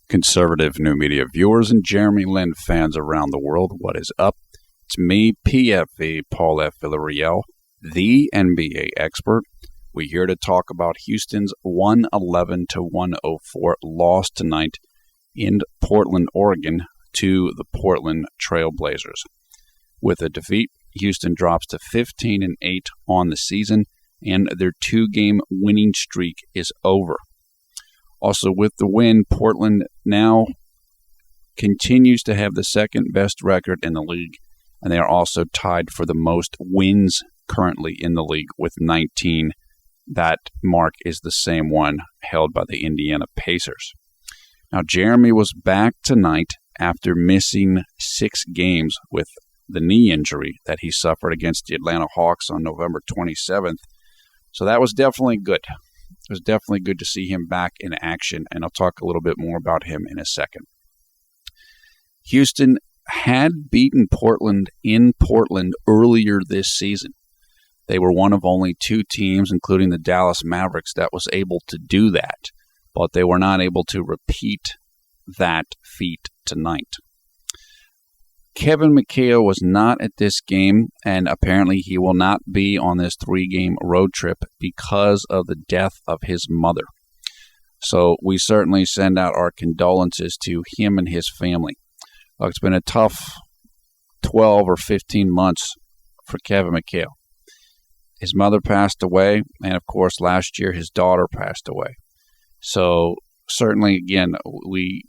Conservative new media viewers and JLin fans around the world, what is up? It's me, PFV, Paul F. Villarreal, the NBA expert. We're here to talk about Houston's 111-104 loss tonight in Portland, Oregon, to the Portland Trail Blazers. With a defeat, Houston drops to 15-8 on the season, and their two-game winning streak is over. Also, with the win, Portland now continues to have the second-best record in the league, and they are also tied for the most wins currently in the league with 19. That mark is the same one held by the Indiana Pacers. Now, Jeremy was back tonight after missing 6 games with the knee injury that he suffered against the Atlanta Hawks on November 27th. So that was definitely good. It was definitely good to see him back in action, and I'll talk a little bit more about him in a second. Houston had beaten Portland in Portland earlier this season. They were one of only 2 teams, including the Dallas Mavericks, that was able to do that, but they were not able to repeat that feat tonight. Kevin McHale was not at this game, and apparently he will not be on this 3-game road trip because of the death of his mother. So we certainly send out our condolences to him and his family. It's been a tough 12 or 15 months for Kevin McHale. His mother passed away, and of course last year his daughter passed away. So certainly, again, we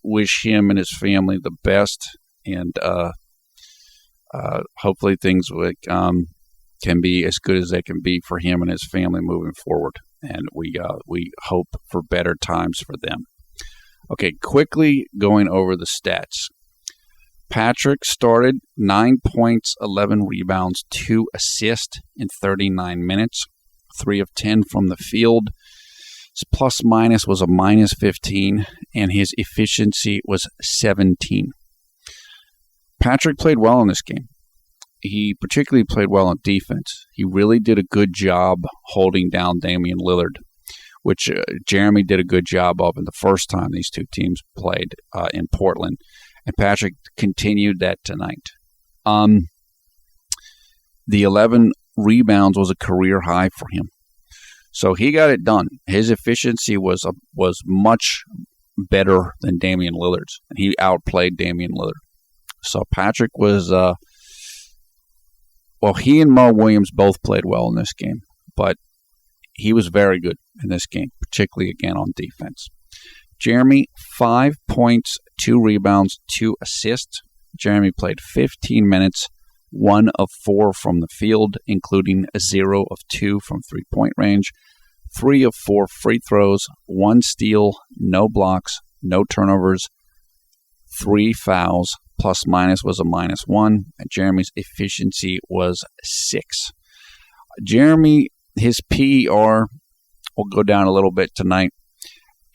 wish him and his family the best. And hopefully things can be as good as they can be for him and his family moving forward. And we hope for better times for them. Okay, quickly going over the stats. Patrick started 9 points, 11 rebounds, 2 assists in 39 minutes, 3 of 10 from the field. His plus-minus was a minus 15, and his efficiency was 17. Patrick played well in this game. He particularly played well on defense. He really did a good job holding down Damian Lillard, which Jeremy did a good job of in the first time these two teams played in Portland. And Patrick continued that tonight. The 11 rebounds was a career high for him. So he got it done. His efficiency was much better than Damian Lillard's, and he outplayed Damian Lillard. So Patrick was, he and Mo Williams both played well in this game, but he was very good in this game, particularly again on defense. Jeremy, 5 points, 2 rebounds, 2 assists. Jeremy played 15 minutes, 1 of 4 from the field, including a 0 of 2 from three-point range, 3 of 4 free throws, 1 steal, no blocks, no turnovers, 3 fouls. Plus-minus was a minus 1, and Jeremy's efficiency was 6. Jeremy, his PER will go down a little bit tonight,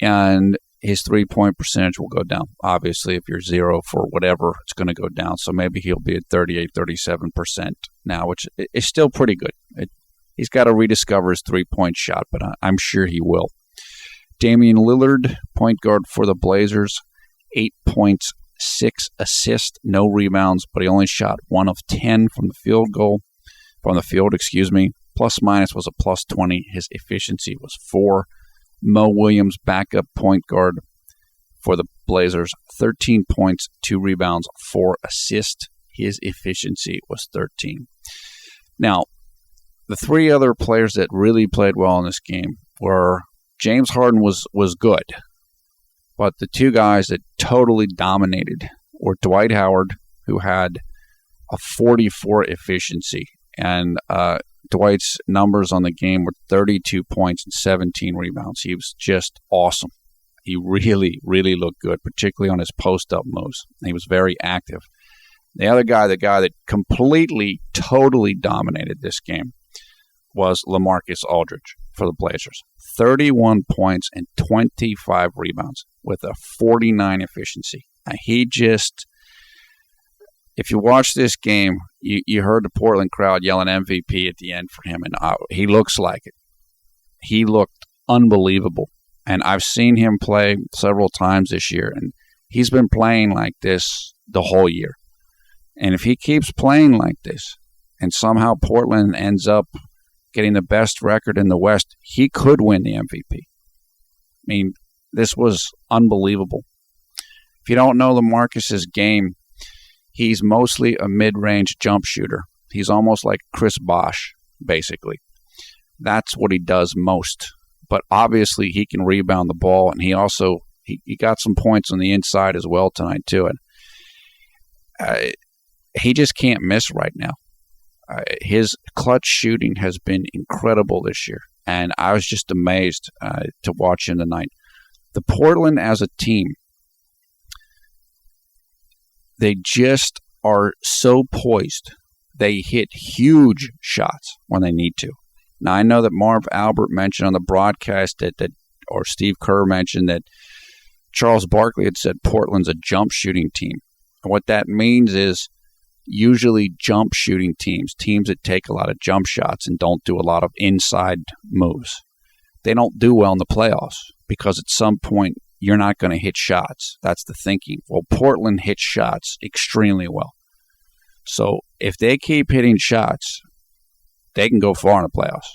and his three-point percentage will go down. Obviously, if you're 0 for whatever, it's going to go down. So maybe he'll be at 38, 37% now, which is still pretty good. He's got to rediscover his three-point shot, but I'm sure he will. Damian Lillard, point guard for the Blazers, 8 points, 6 assists, no rebounds, but he only shot 1 of 10 from the field. Plus-minus was a plus 20. His efficiency was 4. Mo Williams, backup point guard for the Blazers, 13 points, 2 rebounds, 4 assists. His efficiency was 13. Now, the 3 other players that really played well in this game were James Harden was good, but the 2 guys that totally dominated were Dwight Howard, who had a 44 efficiency, and Dwight's numbers on the game were 32 points and 17 rebounds. He was just awesome. He really, really looked good, particularly on his post-up moves. He was very active. The other guy, the guy that completely, totally dominated this game, was LaMarcus Aldridge for the Blazers. 31 points and 25 rebounds with a 49 efficiency. And he just, if you watch this game, you heard the Portland crowd yelling MVP at the end for him, and he looks like it. He looked unbelievable. And I've seen him play several times this year, and he's been playing like this the whole year. And if he keeps playing like this, and somehow Portland ends up getting the best record in the West, he could win the MVP. I mean, this was unbelievable. If you don't know LaMarcus's game, he's mostly a mid-range jump shooter. He's almost like Chris Bosh, basically. That's what he does most. But obviously, he can rebound the ball, and he also he got some points on the inside as well tonight too. And he just can't miss right now. His clutch shooting has been incredible this year, and I was just amazed to watch him tonight. The Portland as a team, they just are so poised. They hit huge shots when they need to. Now, I know that Marv Albert mentioned on the broadcast or Steve Kerr mentioned that Charles Barkley had said Portland's a jump shooting team. And what that means is usually jump shooting teams that take a lot of jump shots and don't do a lot of inside moves, they don't do well in the playoffs because at some point you're not going to hit shots. That's the thinking. Well, Portland hits shots extremely well. So if they keep hitting shots, they can go far in the playoffs.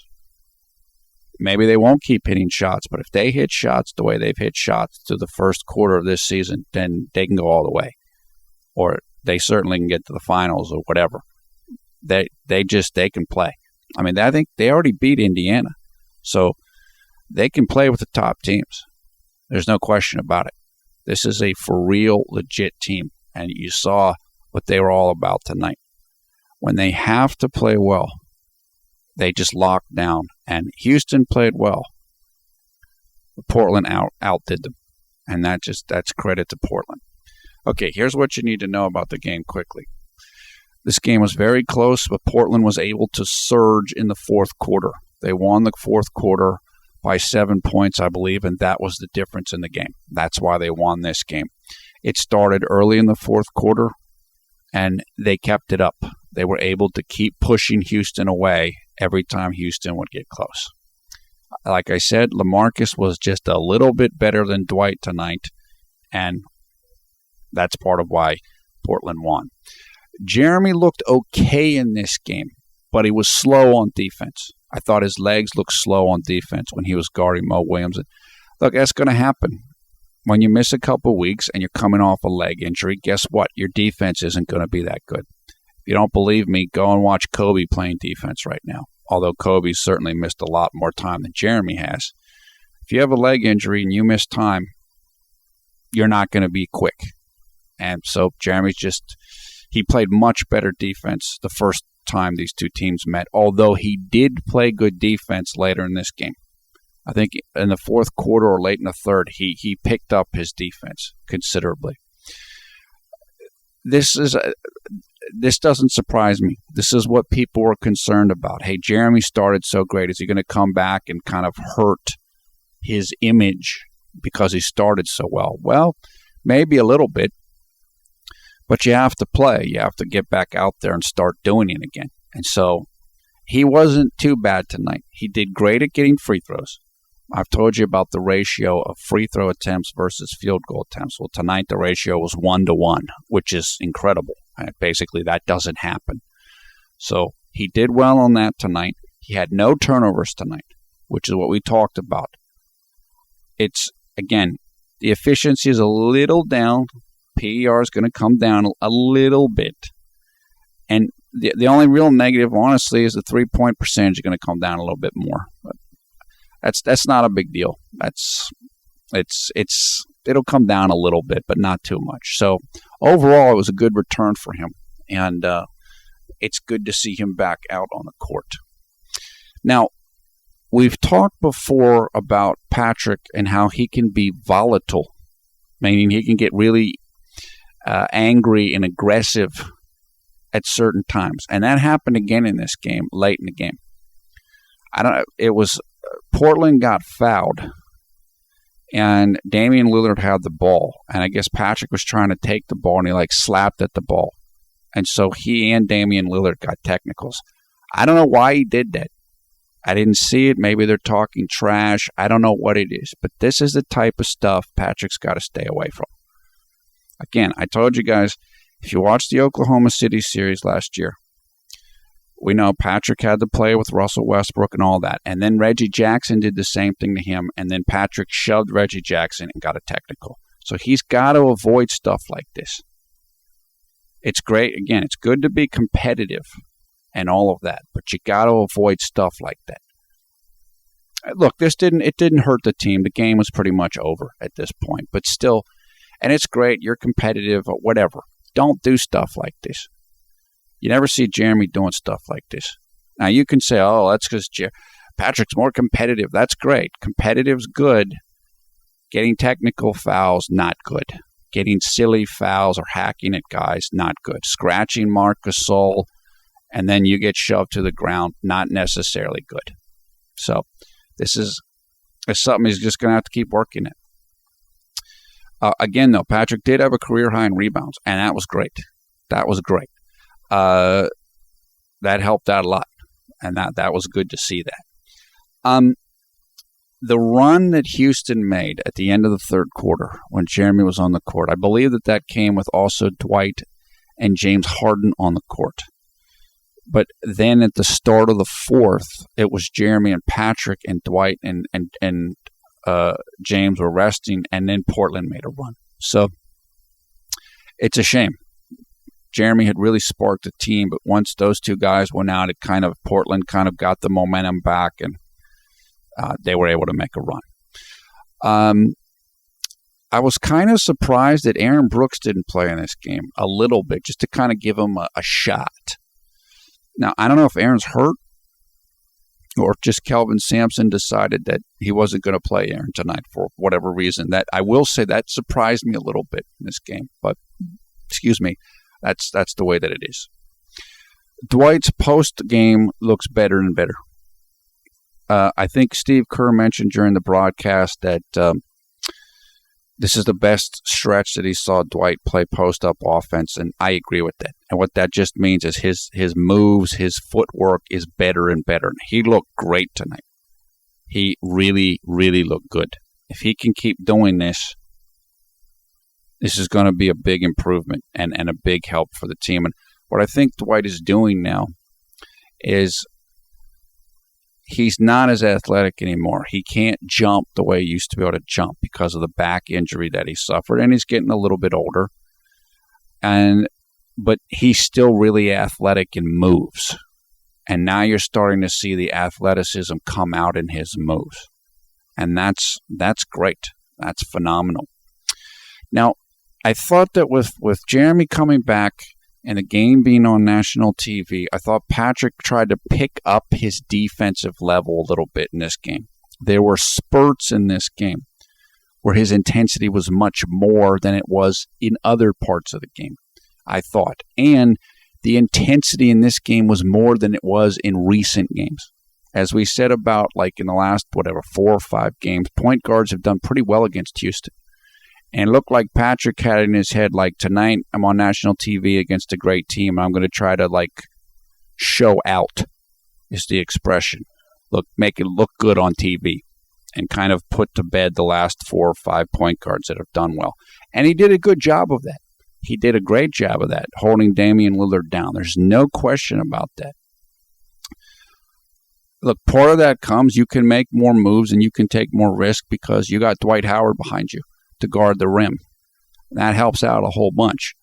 Maybe they won't keep hitting shots, but if they hit shots the way they've hit shots through the first quarter of this season, then they can go all the way. Or they certainly can get to the finals or whatever. They can play. I mean, I think they already beat Indiana. So they can play with the top teams. There's no question about it. This is a for real, legit team. And you saw what they were all about tonight. When they have to play well, they just lock down. And Houston played well. Portland outdid them. And that's credit to Portland. Okay, here's what you need to know about the game quickly. This game was very close, but Portland was able to surge in the fourth quarter. They won the fourth quarter by 7 points, I believe, and that was the difference in the game. That's why they won this game. It started early in the fourth quarter, and they kept it up. They were able to keep pushing Houston away every time Houston would get close. Like I said, LaMarcus was just a little bit better than Dwight tonight, and that's part of why Portland won. Jeremy looked okay in this game, but he was slow on defense. I thought his legs looked slow on defense when he was guarding Mo Williams. And look, that's going to happen. When you miss a couple weeks and you're coming off a leg injury, guess what? Your defense isn't going to be that good. If you don't believe me, go and watch Kobe playing defense right now, although Kobe certainly missed a lot more time than Jeremy has. If you have a leg injury and you miss time, you're not going to be quick. And so Jeremy's he played much better defense the first time these two teams met, although he did play good defense later in this game. I think in the fourth quarter or late in the third, he picked up his defense considerably. This doesn't surprise me. This is what people were concerned about. Hey, Jeremy started so great. Is he going to come back and kind of hurt his image because he started so well? Well, maybe a little bit. But you have to play. You have to get back out there and start doing it again. And so he wasn't too bad tonight. He did great at getting free throws. I've told you about the ratio of free throw attempts versus field goal attempts. Well, tonight the ratio was 1-to-1, which is incredible. Basically, that doesn't happen. So he did well on that tonight. He had no turnovers tonight, which is what we talked about. It's, again, the efficiency is a little down. PER is going to come down a little bit. And the only real negative, honestly, is the three-point percentage is going to come down a little bit more. But that's not a big deal. It'll come down a little bit, but not too much. So overall, it was a good return for him, and it's good to see him back out on the court. Now, we've talked before about Patrick and how he can be volatile, meaning he can get really angry and aggressive at certain times, and that happened again in this game, late in the game. It was Portland got fouled, and Damian Lillard had the ball, and I guess Patrick was trying to take the ball, and he slapped at the ball, and so he and Damian Lillard got technicals. I don't know why he did that. I didn't see it. Maybe they're talking trash. I don't know what it is. But this is the type of stuff Patrick's got to stay away from. Again, I told you guys, if you watched the Oklahoma City series last year, we know Patrick had to play with Russell Westbrook and all that. And then Reggie Jackson did the same thing to him. And then Patrick shoved Reggie Jackson and got a technical. So he's got to avoid stuff like this. It's great. Again, it's good to be competitive and all of that, but you got to avoid stuff like that. Look, it didn't hurt the team. The game was pretty much over at this point, but still, and it's great. You're competitive, whatever. Don't do stuff like this. You never see Jeremy doing stuff like this. Now, you can say, oh, that's because Patrick's more competitive. That's great. Competitive's good. Getting technical fouls, not good. Getting silly fouls or hacking at guys, not good. Scratching Marc Gasol, and then you get shoved to the ground, not necessarily good. So this is something he's just going to have to keep working at. Again, though, Patrick did have a career high in rebounds, and that was great. That was great. That helped out a lot, and that was good to see that. The run that Houston made at the end of the third quarter when Jeremy was on the court, I believe that came with also Dwight and James Harden on the court. But then at the start of the fourth, it was Jeremy and Patrick and Dwight and James were resting, and then Portland made a run. So it's a shame. Jeremy had really sparked the team, but once those two guys went out, Portland kind of got the momentum back, and they were able to make a run. I was kind of surprised that Aaron Brooks didn't play in this game a little bit, just to kind of give him a shot. Now, I don't know if Aaron's hurt or if just Kelvin Sampson decided that he wasn't going to play Aaron tonight for whatever reason. That I will say that surprised me a little bit in this game, but excuse me, that's the way that it is. Dwight's post-game looks better and better. I think Steve Kerr mentioned during the broadcast that this is the best stretch that he saw Dwight play post-up offense, and I agree with that. And what that just means is his moves, his footwork is better and better. And he looked great tonight. He really, really looked good. If he can keep doing this, this is going to be a big improvement and a big help for the team. And what I think Dwight is doing now is he's not as athletic anymore. He can't jump the way he used to be able to jump because of the back injury that he suffered, and he's getting a little bit older. But he's still really athletic in moves. And now you're starting to see the athleticism come out in his moves. And that's great. That's phenomenal. Now, I thought that with Jeremy coming back and the game being on national TV, I thought Patrick tried to pick up his defensive level a little bit in this game. There were spurts in this game where his intensity was much more than it was in other parts of the game, I thought. And the intensity in this game was more than it was in recent games. As we said about like in the last, 4 or 5 games, point guards have done pretty well against Houston. And it looked like Patrick had in his head, like, tonight I'm on national TV against a great team. I'm going to try to, like, show out is the expression. Make it look good on TV and kind of put to bed the last 4 or 5 point guards that have done well. And he did a good job of that. He did a great job of that, holding Damian Lillard down. There's no question about that. Look, part of that comes you can make more moves and you can take more risk because you got Dwight Howard behind you to guard the rim. That helps out a whole bunch.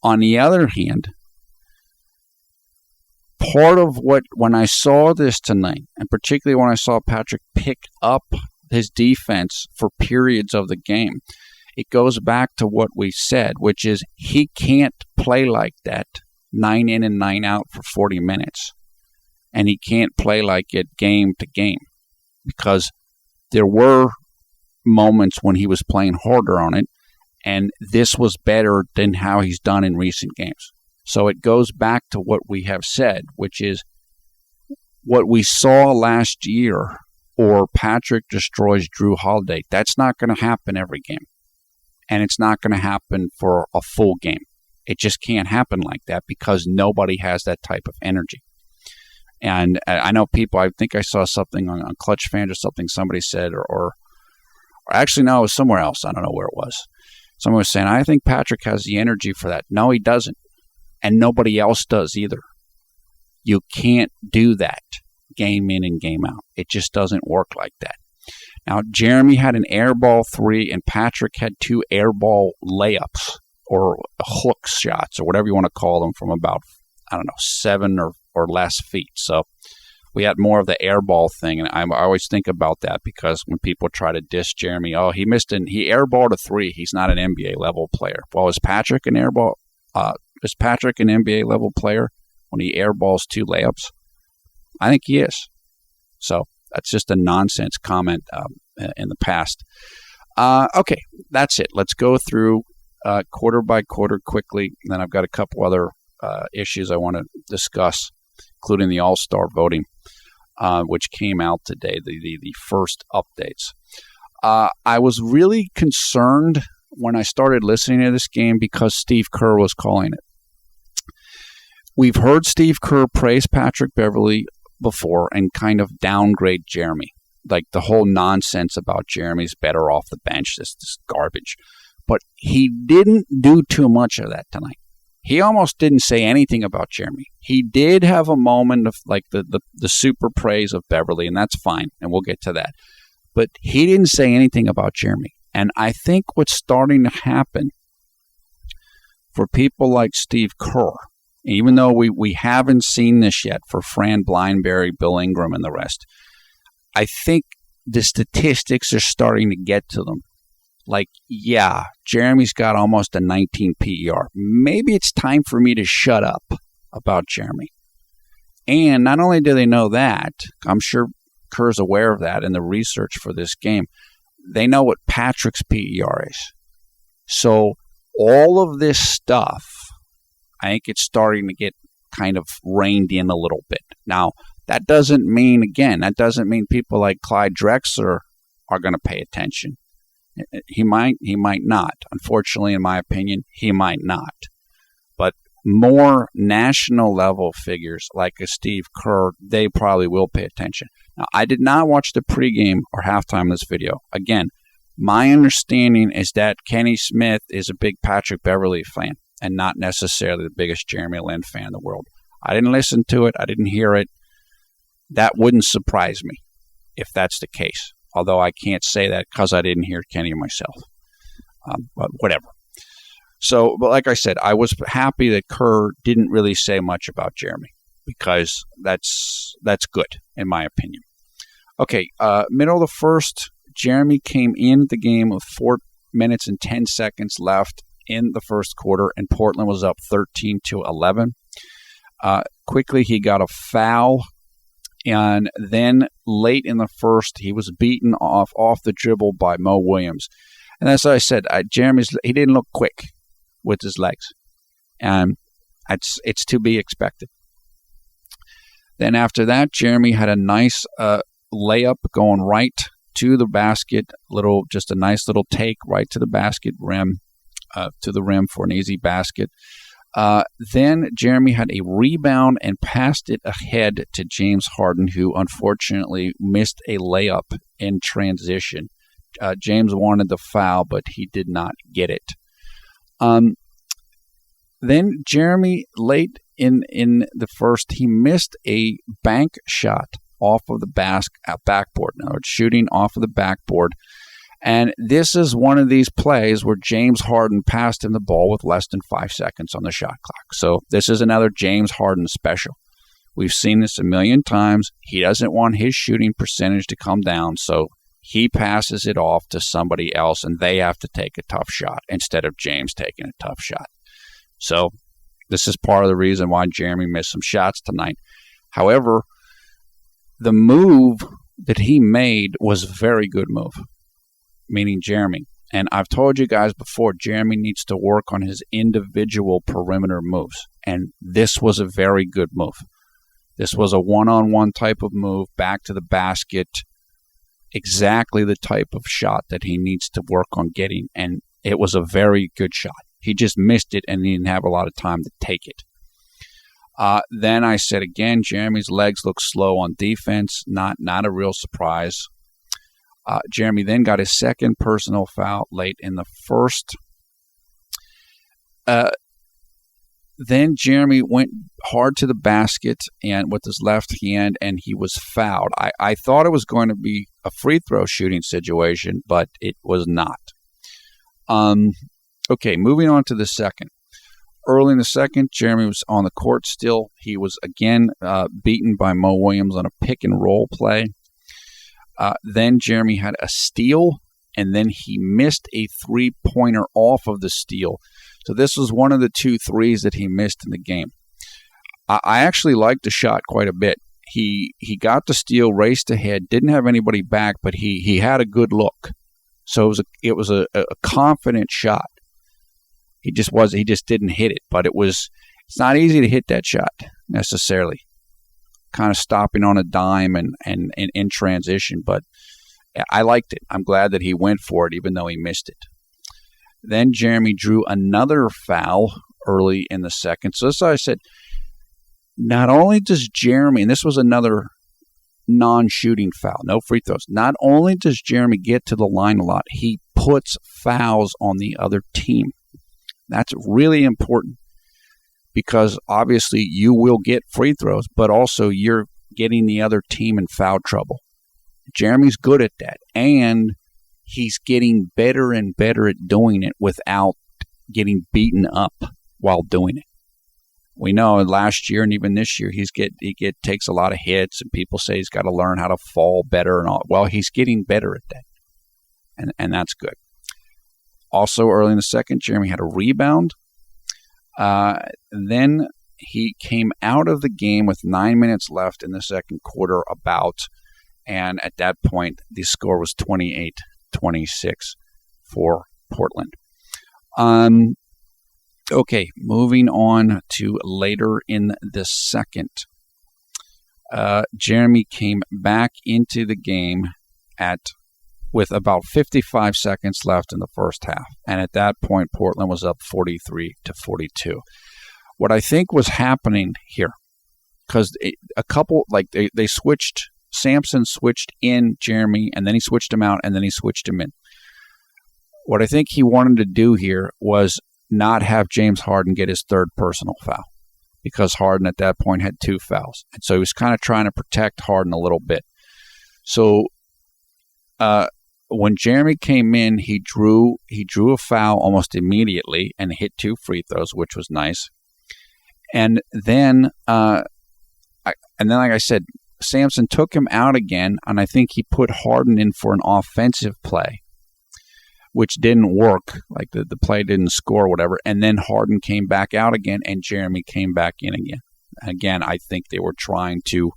On the other hand, part of when I saw this tonight, and particularly when I saw Patrick pick up his defense for periods of the game, it goes back to what we said, which is he can't play like that 9 in and 9 out for 40 minutes. And he can't play like it game to game because there were moments when he was playing harder on it, and this was better than how he's done in recent games. So it goes back to what we have said, which is what we saw last year, or Patrick destroys Drew Holiday. That's not going to happen every game, and it's not going to happen for a full game. It just can't happen like that because nobody has that type of energy. And I know people, I think I saw something on Clutch Fans or something somebody said, or actually, no, it was somewhere else. I don't know where it was. Someone was saying, I think Patrick has the energy for that. No, he doesn't. And nobody else does either. You can't do that game in and game out. It just doesn't work like that. Now, Jeremy had an air ball 3, and Patrick had 2 air ball layups or hook shots or whatever you want to call them from about, 7 or less feet. So we had more of the air ball thing, and I always think about that because when people try to diss Jeremy, he airballed a 3. He's not an NBA level player. Well, is Patrick an airball? Is Patrick an NBA level player when he airballs 2 layups? I think he is. So that's just a nonsense comment in the past. Okay, that's it. Let's go through quarter by quarter quickly. And then I've got a couple other issues I want to discuss, including the All-Star voting, which came out today, the first updates. I was really concerned when I started listening to this game because Steve Kerr was calling it. We've heard Steve Kerr praise Patrick Beverley before and kind of downgrade Jeremy. Like the whole nonsense about Jeremy's better off the bench, this garbage. But he didn't do too much of that tonight. He almost didn't say anything about Jeremy. He did have a moment of like the super praise of Beverley, and that's fine, and we'll get to that. But he didn't say anything about Jeremy. And I think what's starting to happen for people like Steve Kerr, even though we haven't seen this yet for Fran Blindberry, Bill Ingram, and the rest, I think the statistics are starting to get to them. Like, yeah, Jeremy's got almost a 19 PER. Maybe it's time for me to shut up about Jeremy. And not only do they know that, I'm sure Kerr's aware of that in the research for this game, they know what Patrick's PER is. So all of this stuff, I think it's starting to get kind of reined in a little bit. Now, that doesn't mean people like Clyde Drexler are going to pay attention. He might not. Unfortunately, in my opinion, he might not. But more national level figures like a Steve Kerr, they probably will pay attention. Now, I did not watch the pregame or halftime of this video. Again, my understanding is that Kenny Smith is a big Patrick Beverley fan and not necessarily the biggest Jeremy Lin fan in the world. I didn't listen to it. I didn't hear it. That wouldn't surprise me if that's the case. Although I can't say that because I didn't hear Kenny myself. But whatever. So, but like I said, I was happy that Kerr didn't really say much about Jeremy because that's good in my opinion. Okay, middle of the first, Jeremy came in the game with 4 minutes and 10 seconds left in the first quarter, and Portland was up 13-11. Quickly, he got a foul. And then late in the first, he was beaten off the dribble by Mo Williams. And as I said, he didn't look quick with his legs. And it's to be expected. Then after that, Jeremy had a nice layup going right to the basket, just a nice little take right to the basket rim, to the rim for an easy basket. Then Jeremy had a rebound and passed it ahead to James Harden, who unfortunately missed a layup in transition. James wanted the foul, but he did not get it. Then Jeremy, late in the first, he missed a bank shot off of the backboard. Now, it's shooting off of the backboard. And this is one of these plays where James Harden passed him the ball with less than 5 seconds on the shot clock. So this is another James Harden special. We've seen this a million times. He doesn't want his shooting percentage to come down, so he passes it off to somebody else, and they have to take a tough shot instead of James taking a tough shot. So this is part of the reason why Jeremy missed some shots tonight. However, the move that he made was a very good move. Meaning Jeremy. And I've told you guys before, Jeremy needs to work on his individual perimeter moves. And this was a very good move. This was a one-on-one type of move, back to the basket, exactly the type of shot that he needs to work on getting. And it was a very good shot. He just missed it and he didn't have a lot of time to take it. Then I said again, Jeremy's legs look slow on defense. Not a real surprise. Jeremy then got his second personal foul late in the first. Then Jeremy went hard to the basket and with his left hand, and he was fouled. I thought it was going to be a free throw shooting situation, but it was not. Okay, moving on to the second. Early in the second, Jeremy was on the court still. He was again beaten by Mo Williams on a pick and roll play. Then Jeremy had a steal, and then he missed a three-pointer off of the steal. So this was one of the 2 threes that he missed in the game. I actually liked the shot quite a bit. He got the steal, raced ahead, didn't have anybody back, but he had a good look. So it was a confident shot. He just didn't hit it, but it's not easy to hit that shot necessarily. Kind of stopping on a dime and in transition, but I liked it. I'm glad that he went for it, even though he missed it. Then Jeremy drew another foul early in the second. So that's why I said, not only does Jeremy, and this was another non-shooting foul, no free throws, not only does Jeremy get to the line a lot, he puts fouls on the other team. That's really important because obviously you will get free throws, but also you're getting the other team in foul trouble. Jeremy's good at that, and he's getting better and better at doing it without getting beaten up while doing it. We know last year and even this year he takes a lot of hits, and people say he's got to learn how to fall better and all. Well, he's getting better at that, and that's good. Also, early in the second, Jeremy had a rebound. Then he came out of the game with 9 minutes left in the second quarter and at that point, the score was 28-26 for Portland. Okay, moving on to later in the second. Jeremy came back into the game with about 55 seconds left in the first half. And at that point, Portland was up 43-42. What I think was happening here, because they switched, Sampson switched in Jeremy, and then he switched him out, and then he switched him in. What I think he wanted to do here was not have James Harden get his third personal foul, because Harden at that point had 2 fouls. And so he was kind of trying to protect Harden a little bit. So when Jeremy came in, he drew a foul almost immediately and hit 2 free throws, which was nice. And then, like I said, Sampson took him out again, and I think he put Harden in for an offensive play, which didn't work. Like the play didn't score or whatever. And then Harden came back out again, and Jeremy came back in again. Again, I think they were trying to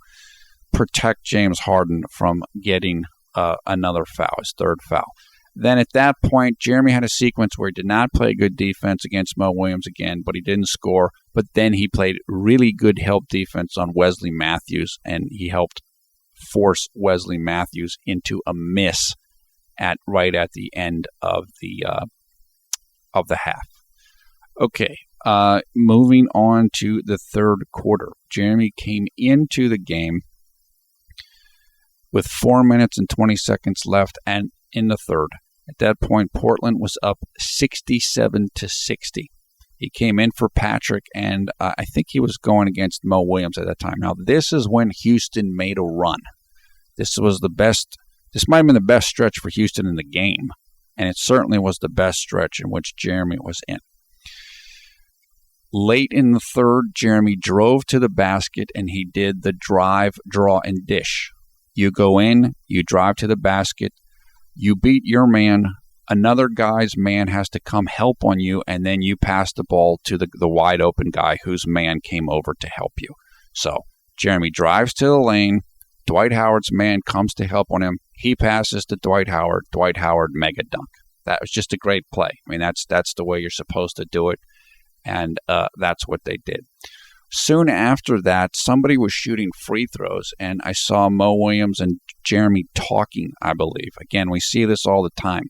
protect James Harden from getting another foul, his third foul. Then at that point, Jeremy had a sequence where he did not play good defense against Mo Williams again, but he didn't score. But then he played really good help defense on Wesley Matthews, and he helped force Wesley Matthews into a miss right at the end of the half. Okay, moving on to the third quarter. Jeremy came into the game with 4 minutes and 20 seconds left, and in the third. At that point, Portland was up 67-60. He came in for Patrick, and I think he was going against Mo Williams at that time. Now, this is when Houston made a run. This was the best. This might have been the best stretch for Houston in the game, and it certainly was the best stretch in which Jeremy was in. Late in the third, Jeremy drove to the basket, and he did the drive, draw, and dish. You go in, you drive to the basket, you beat your man, another guy's man has to come help on you, and then you pass the ball to the wide open guy whose man came over to help you. So Jeremy drives to the lane, Dwight Howard's man comes to help on him, he passes to Dwight Howard mega dunk. That was just a great play. I mean, that's the way you're supposed to do it, and that's what they did. Soon after that, somebody was shooting free throws, and I saw Mo Williams and Jeremy talking, I believe. Again, we see this all the time.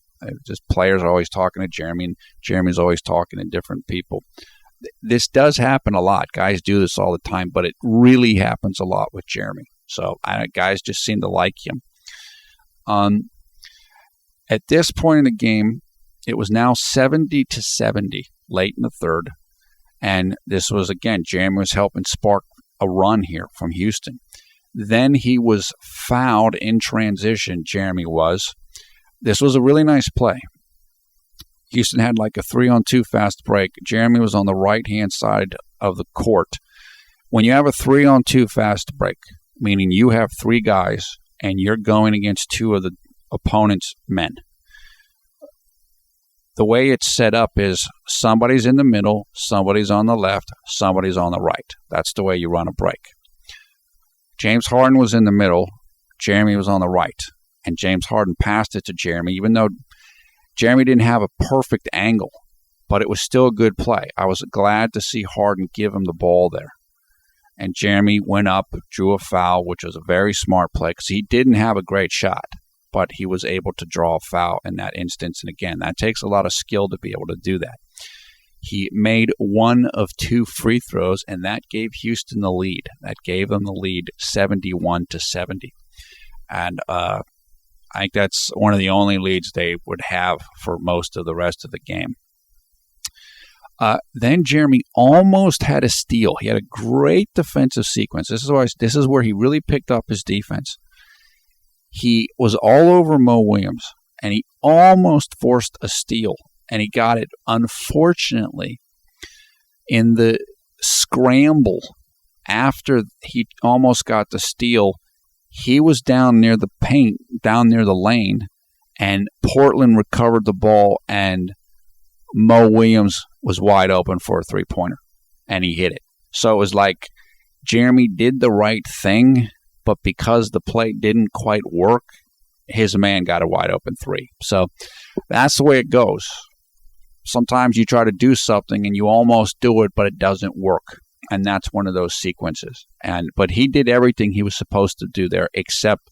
Just players are always talking to Jeremy, and Jeremy's always talking to different people. this does happen a lot. Guys do this all the time, but it really happens a lot with Jeremy. So guys just seem to like him. At this point in the game, it was now 70-70 late in the third. And this was, again, Jeremy was helping spark a run here from Houston. Then he was fouled in transition, Jeremy was. This was a really nice play. Houston had like a 3-on-2 fast break. Jeremy was on the right-hand side of the court. When you have a 3-on-2 fast break, meaning you have 3 guys and you're going against 2 of the opponent's men, the way it's set up is somebody's in the middle, somebody's on the left, somebody's on the right. That's the way you run a break. James Harden was in the middle, Jeremy was on the right, and James Harden passed it to Jeremy, even though Jeremy didn't have a perfect angle, but it was still a good play. I was glad to see Harden give him the ball there. And Jeremy went up, drew a foul, which was a very smart play because he didn't have a great shot, but he was able to draw a foul in that instance. And again, that takes a lot of skill to be able to do that. He made 1 of 2 free throws, and that gave Houston the lead. That gave them the lead 71-70. And I think that's one of the only leads they would have for most of the rest of the game. Then Jeremy almost had a steal. He had a great defensive sequence. This is where he really picked up his defense. He was all over Mo Williams, and he almost forced a steal, and he got it. Unfortunately, in the scramble after he almost got the steal, he was down near the paint, down near the lane, and Portland recovered the ball, and Mo Williams was wide open for a three-pointer, and he hit it. So it was like Jeremy did the right thing, but because the play didn't quite work, his man got a wide open 3. So that's the way it goes. Sometimes you try to do something and you almost do it, but it doesn't work. And that's one of those sequences. But he did everything he was supposed to do there, except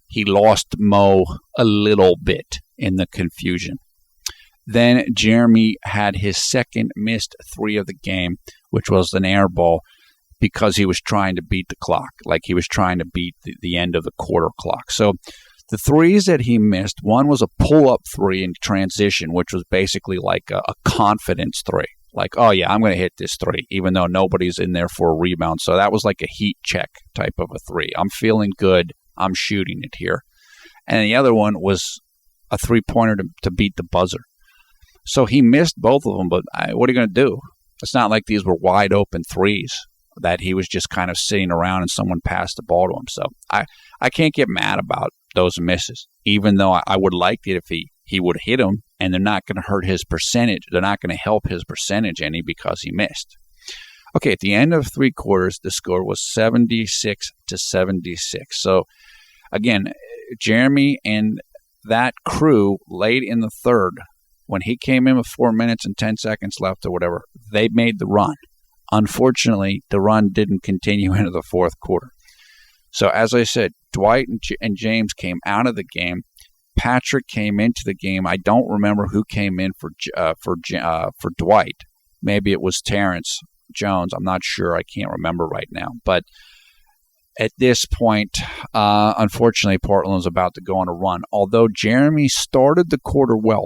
he lost Mo a little bit in the confusion. Then Jeremy had his second missed 3 of the game, which was an air ball, because he was trying to beat the clock, like he was trying to beat the end of the quarter clock. So the 3s that he missed, one was a pull-up 3 in transition, which was basically like a confidence 3. Like, oh, yeah, I'm going to hit this 3, even though nobody's in there for a rebound. So that was like a heat check type of a 3. I'm feeling good. I'm shooting it here. And the other one was a 3-pointer to beat the buzzer. So he missed both of them, but what are you going to do? It's not like these were wide open 3s that he was just kind of sitting around and someone passed the ball to him. So I can't get mad about those misses, even though I would like it if he would hit them, and they're not going to hurt his percentage. They're not going to help his percentage any because he missed. Okay, at the end of 3 quarters, the score was 76-76. So again, Jeremy and that crew late in the third, when he came in with 4 minutes and 10 seconds left or whatever, they made the run. Unfortunately, the run didn't continue into the fourth quarter. So as I said, Dwight and James came out of the game. Patrick came into the game. I don't remember who came in for Dwight. Maybe it was Terrence Jones. I'm not sure. I can't remember right now. But at this point, unfortunately, Portland was about to go on a run. Although Jeremy started the quarter well.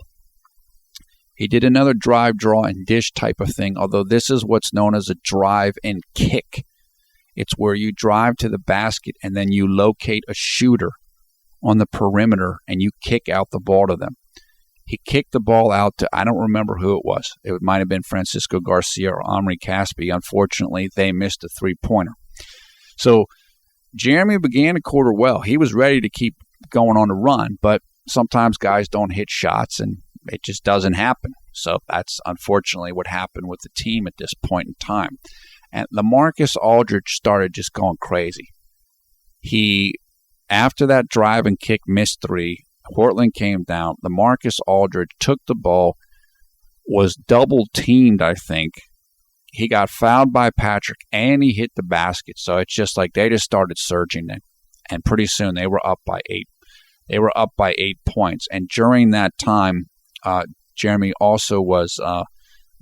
He did another drive, draw, and dish type of thing, although this is what's known as a drive and kick. It's where you drive to the basket and then you locate a shooter on the perimeter and you kick out the ball to them. He kicked the ball out to, I don't remember who it was. It might have been Francisco Garcia or Omri Caspi. Unfortunately, they missed a 3-pointer. So Jeremy began the quarter well. He was ready to keep going on a run, but sometimes guys don't hit shots and it just doesn't happen. So that's unfortunately what happened with the team at this point in time. And LaMarcus Aldridge started just going crazy. After that drive and kick missed 3, Portland came down. LaMarcus Aldridge took the ball, was double-teamed, I think. He got fouled by Patrick, and he hit the basket. So it's just like they just started surging then. And pretty soon they were up by 8. They were up by 8 points. And during that time, Jeremy also was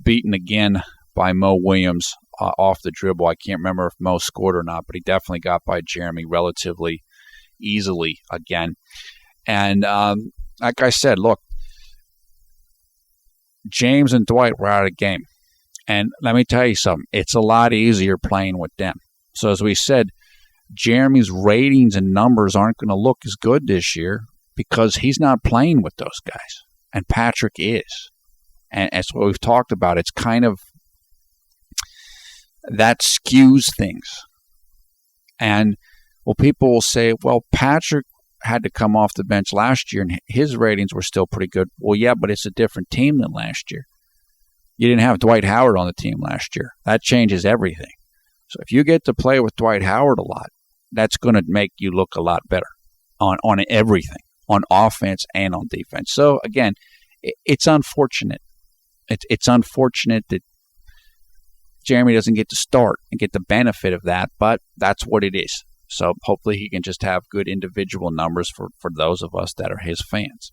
beaten again by Mo Williams off the dribble. I can't remember if Mo scored or not, but he definitely got by Jeremy relatively easily again. And like I said, look, James and Dwight were out of the game. And let me tell you something. It's a lot easier playing with them. So as we said, Jeremy's ratings and numbers aren't going to look as good this year because he's not playing with those guys. And Patrick is. And that's what we've talked about. It's kind of that skews things. And well, people will say, well, Patrick had to come off the bench last year and his ratings were still pretty good. Well, yeah, but it's a different team than last year. You didn't have Dwight Howard on the team last year. That changes everything. So if you get to play with Dwight Howard a lot, that's going to make you look a lot better on everything, on offense and on defense. So again, it's unfortunate. It's unfortunate that Jeremy doesn't get to start and get the benefit of that, but that's what it is. So hopefully he can just have good individual numbers for those of us that are his fans.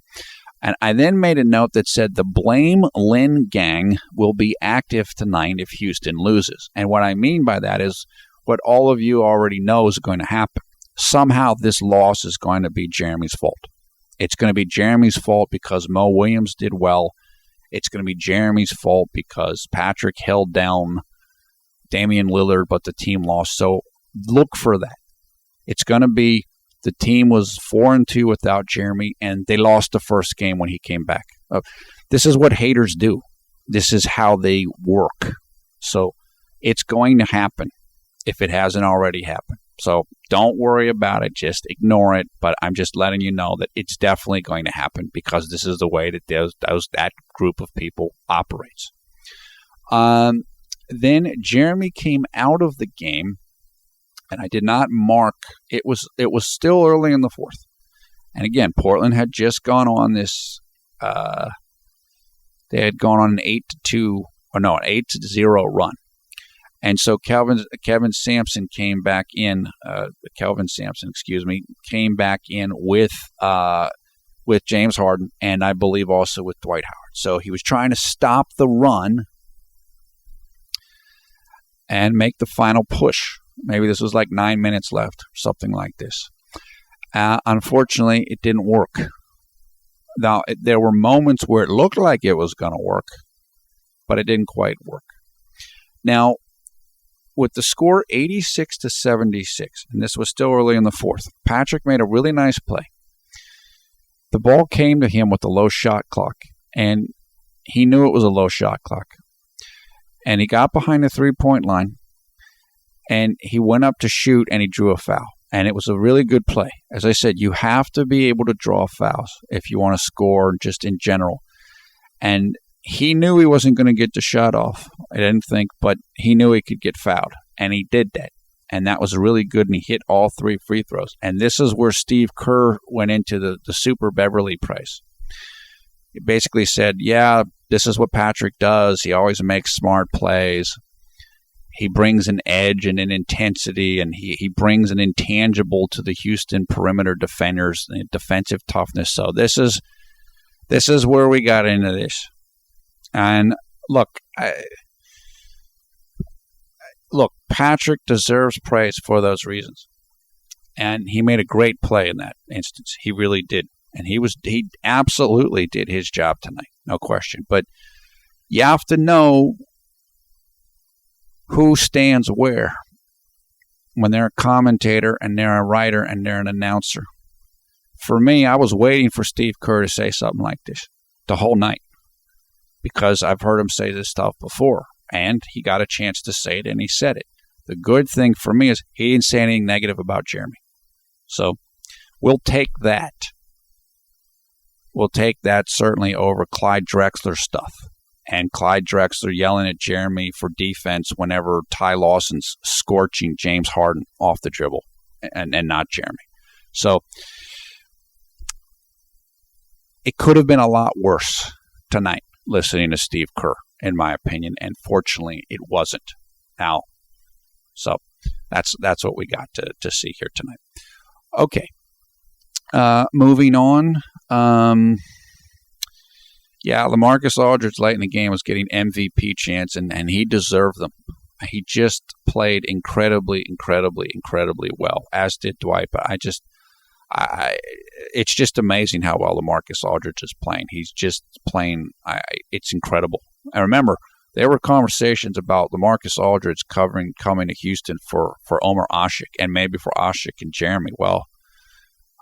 And I then made a note that said the Blame Lin gang will be active tonight if Houston loses. And what I mean by that is what all of you already know is going to happen. Somehow this loss is going to be Jeremy's fault. It's going to be Jeremy's fault because Mo Williams did well. It's going to be Jeremy's fault because Patrick held down Damian Lillard, but the team lost. So look for that. It's going to be the team was 4-2 without Jeremy, and they lost the first game when he came back. This is what haters do. This is how they work. So it's going to happen if it hasn't already happened. So don't worry about it. Just ignore it. But I'm just letting you know that it's definitely going to happen because this is the way that that group of people operates. Then Jeremy came out of the game, and I did not mark. It was still early in the fourth. And again, Portland had just gone on this. They had gone on an 8-0 run. And so Kelvin Sampson came back in. Came back in with James Harden, and I believe also with Dwight Howard. So he was trying to stop the run and make the final push. Maybe this was like 9 minutes left, something like this. Unfortunately, it didn't work. Now, there were moments where it looked like it was going to work, but it didn't quite work. Now, with the score 86-76, and this was still early in the fourth, Patrick made a really nice play. The ball came to him with a low shot clock, and he knew it was a low shot clock. And he got behind the three-point line, and he went up to shoot, and he drew a foul. And it was a really good play. As I said, you have to be able to draw fouls if you want to score just in general. And he knew he wasn't going to get the shot off. I didn't think, but he knew he could get fouled. And he did that. And that was really good, and he hit all three free throws. And this is where Steve Kerr went into the Super Beverly price. He basically said, yeah, this is what Patrick does. He always makes smart plays. He brings an edge and an intensity, and he brings an intangible to the Houston perimeter defenders, defensive toughness. So this is where we got into this. And look, Patrick deserves praise for those reasons, and he made a great play in that instance. He really did, and he absolutely did his job tonight, no question. But you have to know who stands where when they're a commentator and they're a writer and they're an announcer. For me, I was waiting for Steve Kerr to say something like this the whole night because I've heard him say this stuff before, and he got a chance to say it, and he said it. The good thing for me is he didn't say anything negative about Jeremy. So we'll take that. We'll take that certainly over Clyde Drexler stuff. And Clyde Drexler yelling at Jeremy for defense whenever Ty Lawson's scorching James Harden off the dribble and not Jeremy. So it could have been a lot worse tonight listening to Steve Kerr, in my opinion, and fortunately it wasn't. Now, so that's what we got to see here tonight. Okay, moving on. Yeah, LaMarcus Aldridge late in the game was getting MVP chants, and he deserved them. He just played incredibly well, as did Dwight. But it's just amazing how well LaMarcus Aldridge is playing. He's just playing. It's incredible. I remember there were conversations about LaMarcus Aldridge coming to Houston for Omer Asik and maybe for Asik and Jeremy. Well,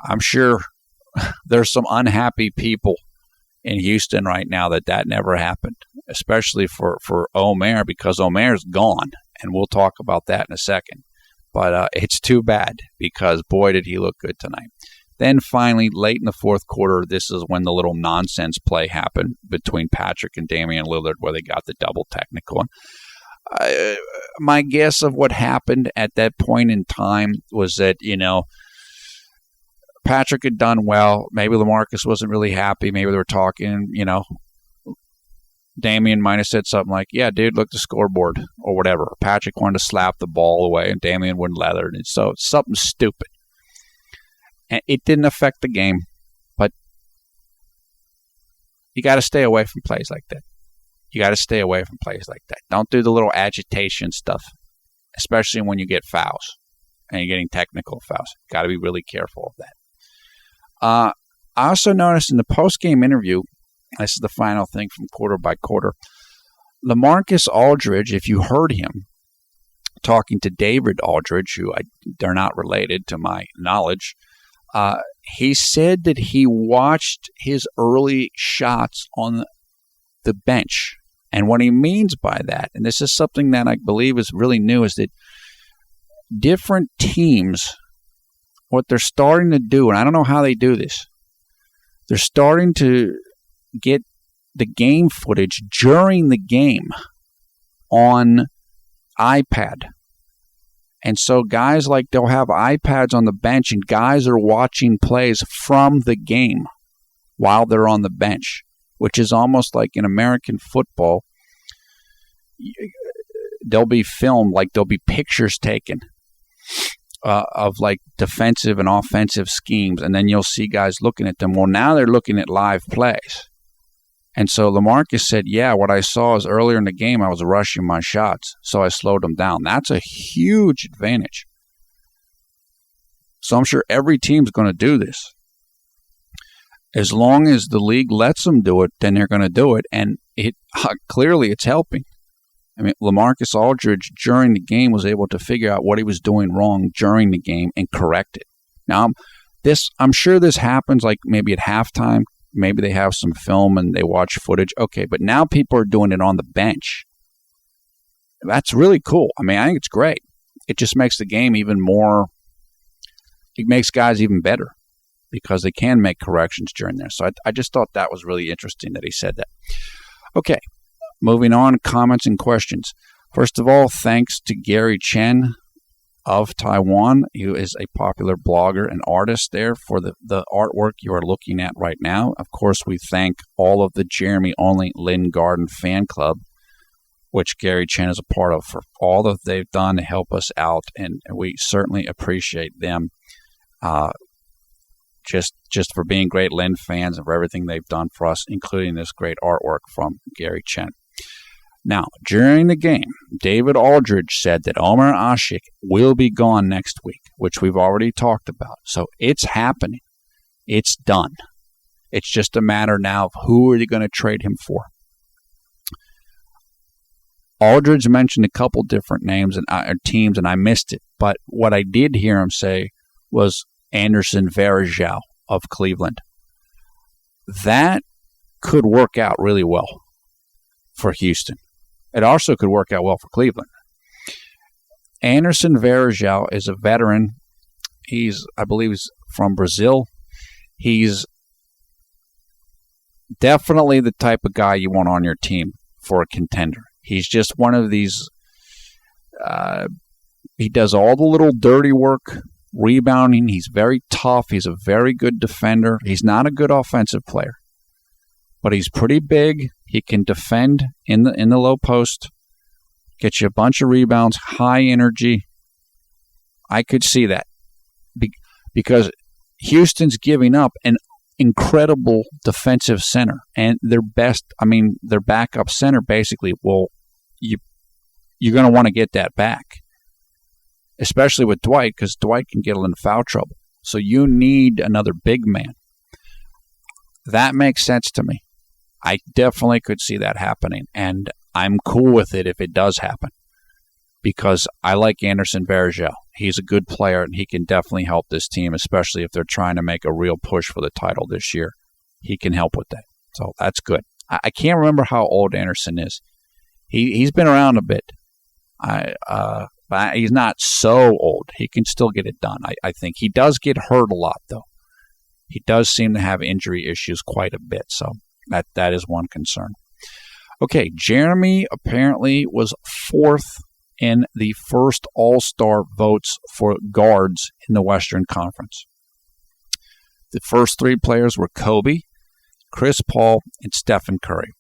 I'm sure there's some unhappy people in Houston right now that never happened, especially for Omer, because Omer's gone, and we'll talk about that in a second. But it's too bad, because boy, did he look good tonight. Then finally, late in the fourth quarter, this is when the little nonsense play happened between Patrick and Damian Lillard, where they got the double technical. My guess of what happened at that point in time was that, Patrick had done well. Maybe LaMarcus wasn't really happy. Maybe they were talking, Damian might have said something like, yeah, dude, look at the scoreboard, or whatever. Patrick wanted to slap the ball away, and Damian wouldn't let it. And so it's something stupid. And it didn't affect the game, but you got to stay away from plays like that. Don't do the little agitation stuff, especially when you get fouls and you're getting technical fouls. Got to be really careful of that. I also noticed in the post-game interview, this is the final thing from quarter by quarter, LaMarcus Aldridge, if you heard him talking to David Aldridge, who they're not related to my knowledge, he said that he watched his early shots on the bench. And what he means by that, and this is something that I believe is really new, is that different teams, what they're starting to do, and I don't know how they do this, they're starting to get the game footage during the game on iPad. And so guys, they'll have iPads on the bench, and guys are watching plays from the game while they're on the bench, which is almost like in American football. They'll be filmed, there'll be pictures taken of defensive and offensive schemes, and then you'll see guys looking at them. Well, now they're looking at live plays. And so LaMarcus said, yeah, what I saw is earlier in the game I was rushing my shots, so I slowed them down. That's a huge advantage. So I'm sure every team's going to do this. As long as the league lets them do it, then they're going to do it, and clearly it's helping. I mean, LaMarcus Aldridge during the game was able to figure out what he was doing wrong during the game and correct it. Now, I'm sure this happens maybe at halftime. Maybe they have some film and they watch footage. Okay, but now people are doing it on the bench. That's really cool. I mean, I think it's great. It just makes the game even more, it makes guys even better because they can make corrections during there. So I just thought that was really interesting that he said that. Okay, moving on, comments and questions. First of all, thanks to Gary Chen of Taiwan, who is a popular blogger and artist there, for the artwork you are looking at right now. Of course, we thank all of the Jeremy Only Lynn Garden fan club, which Gary Chen is a part of, for all that they've done to help us out, and we certainly appreciate them just for being great Lynn fans and for everything they've done for us, including this great artwork from Gary Chen. Now, during the game, David Aldridge said that Omer Asik will be gone next week, which we've already talked about. So it's happening. It's done. It's just a matter now of who are you going to trade him for. Aldridge mentioned a couple different names and teams, and I missed it. But what I did hear him say was Anderson Varejao of Cleveland. That could work out really well for Houston. It also could work out well for Cleveland. Anderson Varejao is a veteran. I believe he's from Brazil. He's definitely the type of guy you want on your team for a contender. He's just one of these, he does all the little dirty work, rebounding. He's very tough. He's a very good defender. He's not a good offensive player, but he's pretty big. He can defend in the low post, get you a bunch of rebounds, high energy. I could see that because Houston's giving up an incredible defensive center, and their backup center basically. Well, you're going to want to get that back, especially with Dwight, because Dwight can get into foul trouble. So you need another big man. That makes sense to me. I definitely could see that happening, and I'm cool with it if it does happen, because I like Anderson Varejao. He's a good player, and he can definitely help this team, especially if they're trying to make a real push for the title this year. He can help with that. So that's good. I can't remember how old Anderson is. He's been around a bit. But he's not so old. He can still get it done. I think he does get hurt a lot, though. He does seem to have injury issues quite a bit, so that is one concern. Okay, Jeremy apparently was fourth in the first All-Star votes for guards in the Western Conference. The first three players were Kobe, Chris Paul, and Stephen Curry.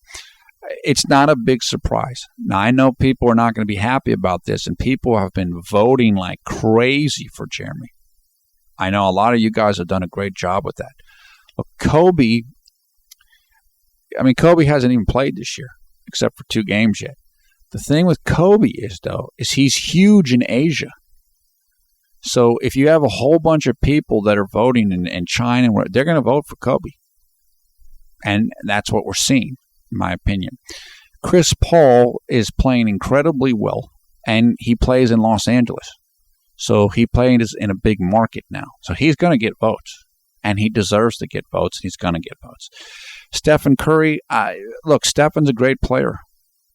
It's not a big surprise. Now, I know people are not going to be happy about this, and people have been voting like crazy for Jeremy. I know a lot of you guys have done a great job with that. But Kobe hasn't even played this year, except for 2 games yet. The thing with Kobe is he's huge in Asia. So if you have a whole bunch of people that are voting in China, they're going to vote for Kobe. And that's what we're seeing, in my opinion. Chris Paul is playing incredibly well, and he plays in Los Angeles. So he plays in a big market now. So he's going to get votes, and he deserves to get votes, and he's going to get votes. Stephen Curry, Stephen's a great player,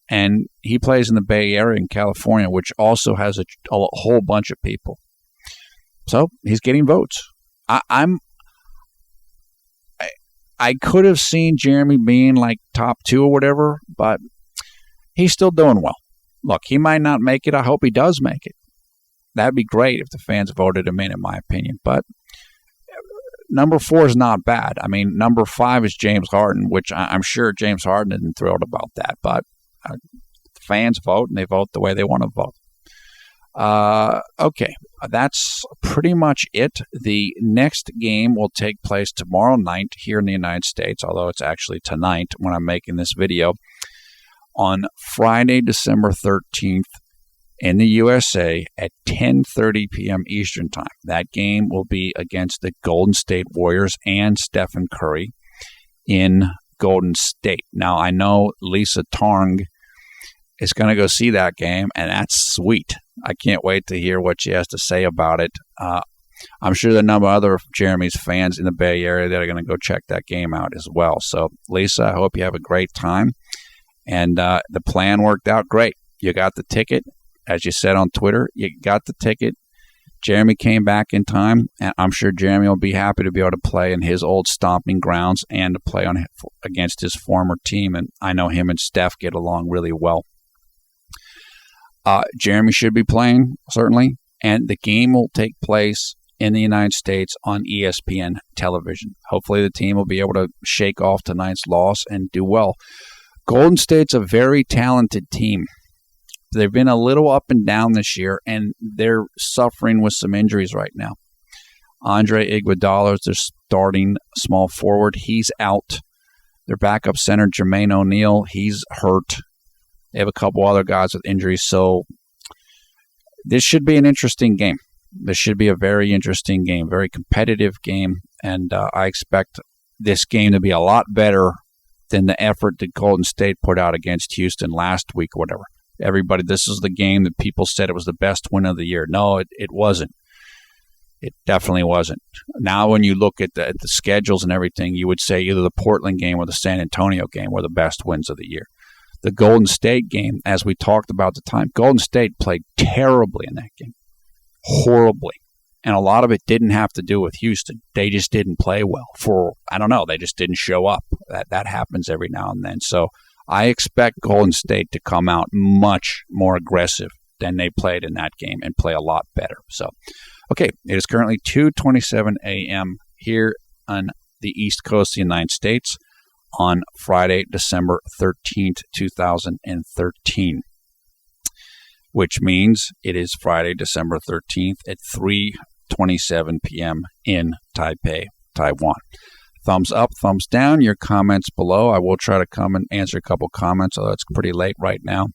and he plays in the Bay Area in California, which also has a whole bunch of people. So he's getting votes. I could have seen Jeremy being like top 2 or whatever, but he's still doing well. Look, he might not make it. I hope he does make it. That'd be great if the fans voted him in my opinion. But number 4 is not bad. I mean, number 5 is James Harden, which I'm sure James Harden isn't thrilled about that. But fans vote, and they vote the way they want to vote. Okay, that's pretty much it. The next game will take place tomorrow night here in the United States, although it's actually tonight when I'm making this video, on Friday, December 13th in the USA at 10:30 p.m. Eastern Time. That game will be against the Golden State Warriors and Stephen Curry in Golden State. Now, I know Lisa Tarng is going to go see that game, and that's sweet. I can't wait to hear what she has to say about it. I'm sure there are a number of other Jeremy's fans in the Bay Area that are going to go check that game out as well. So, Lisa, I hope you have a great time. And the plan worked out great. You got the ticket. As you said on Twitter, you got the ticket. Jeremy came back in time, and I'm sure Jeremy will be happy to be able to play in his old stomping grounds and to play against his former team. And I know him and Steph get along really well. Jeremy should be playing, certainly, and the game will take place in the United States on ESPN television. Hopefully the team will be able to shake off tonight's loss and do well. Golden State's a very talented team. They've been a little up and down this year, and they're suffering with some injuries right now. Andre Iguodala is their starting small forward. He's out. Their backup center, Jermaine O'Neal, he's hurt. They have a couple other guys with injuries, so this should be an interesting game. This should be a very interesting game, very competitive game, and I expect this game to be a lot better than the effort that Golden State put out against Houston last week or whatever. Everybody, this is the game that people said it was the best win of the year. No, it wasn't. It definitely wasn't. Now, when you look at the schedules and everything, you would say either the Portland game or the San Antonio game were the best wins of the year. The Golden State game, as we talked about at the time, Golden State played terribly in that game. Horribly. And a lot of it didn't have to do with Houston. They just didn't play well. They just didn't show up. That happens every now and then. So I expect Golden State to come out much more aggressive than they played in that game and play a lot better. So, okay, it is currently 2:27 a.m. here on the East Coast of the United States on Friday, December 13th, 2013, which means it is Friday, December 13th at 3:27 p.m. in Taipei, Taiwan. thumbs up, thumbs down, your comments below. I will try to come and answer a couple comments, although it's pretty late right now.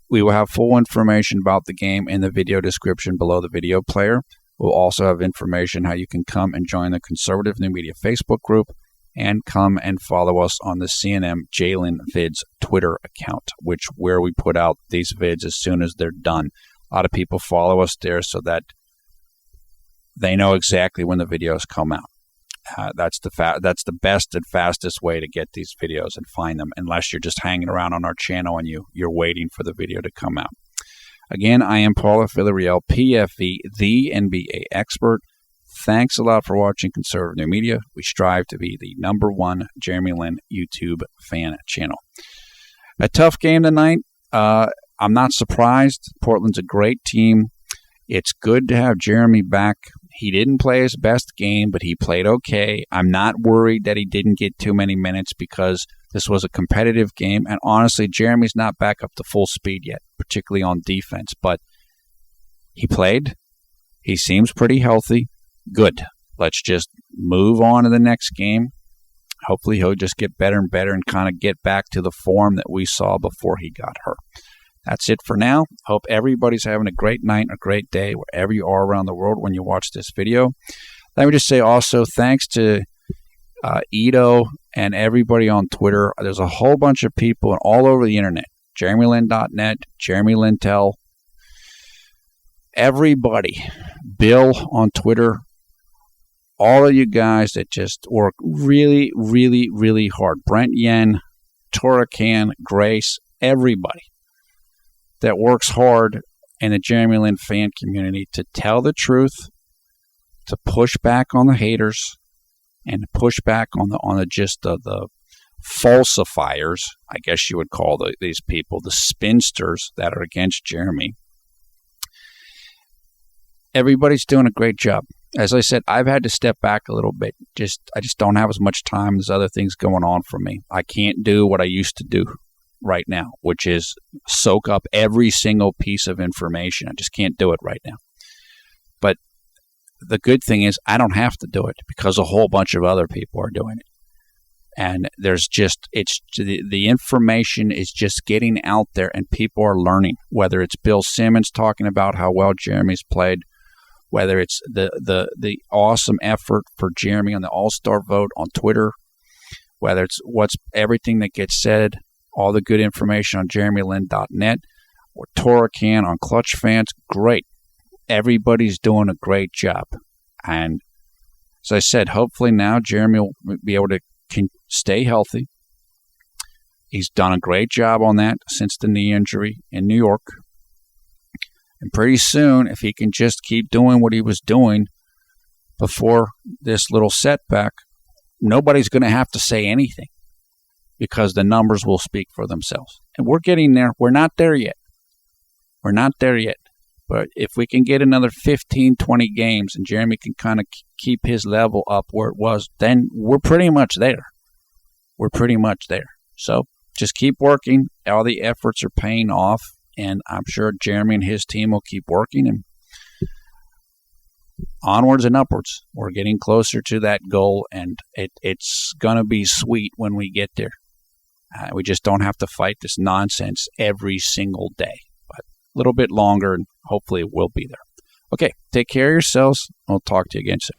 We will have full information about the game in the video description below the video player. We'll also have information how you can come and join the Conservative New Media Facebook group and come and follow us on the CNM JLin Vids Twitter account, where we put out these vids as soon as they're done. A lot of people follow us there so that they know exactly when the videos come out. That's the best and fastest way to get these videos and find them, unless you're just hanging around on our channel and you're waiting for the video to come out. Again, I am Paula Villarreal, PFE, the NBA expert. Thanks a lot for watching Conservative New Media. We strive to be the #1 JLin YouTube fan channel. A tough game tonight. I'm not surprised. Portland's a great team. It's good to have Jeremy back. He didn't play his best game, but he played okay. I'm not worried that he didn't get too many minutes because this was a competitive game. And honestly, Jeremy's not back up to full speed yet, particularly on defense. But he played. He seems pretty healthy. Good. Let's just move on to the next game. Hopefully he'll just get better and better and kind of get back to the form that we saw before he got hurt. That's it for now. Hope everybody's having a great night, a great day, wherever you are around the world when you watch this video. Let me just say also thanks to Ito and everybody on Twitter. There's a whole bunch of people all over the internet. JeremyLin.net, Jeremy Lintel, everybody. Bill on Twitter. All of you guys that just work really, really, really hard. Brent Yen, Torakan, Grace, everybody that works hard in the Jeremy Lin fan community to tell the truth, to push back on the haters, and to push back on the falsifiers, I guess you would call these people, the spinsters that are against Jeremy. Everybody's doing a great job. As I said, I've had to step back a little bit. I just don't have as much time. There's other things going on for me. I can't do what I used to do right now, which is soak up every single piece of information. I just can't do it right now. But the good thing is I don't have to do it because a whole bunch of other people are doing it. And the information is just getting out there and people are learning, whether it's Bill Simmons talking about how well Jeremy's played, whether it's the awesome effort for Jeremy on the All-Star vote on Twitter, whether it's everything that gets said, all the good information on JeremyLin.net or Torakan on Clutch Fans. Great. Everybody's doing a great job. And as I said, hopefully now Jeremy will be able to stay healthy. He's done a great job on that since the knee injury in New York. And pretty soon, if he can just keep doing what he was doing before this little setback, nobody's going to have to say anything because the numbers will speak for themselves. And we're getting there. We're not there yet. We're not there yet. But if we can get another 15, 20 games and Jeremy can kind of keep his level up where it was, then we're pretty much there. We're pretty much there. So just keep working. All the efforts are paying off. And I'm sure Jeremy and his team will keep working. And onwards and upwards. We're getting closer to that goal. And it's going to be sweet when we get there. We just don't have to fight this nonsense every single day. But a little bit longer, and hopefully it will be there. Okay, take care of yourselves. I'll talk to you again soon.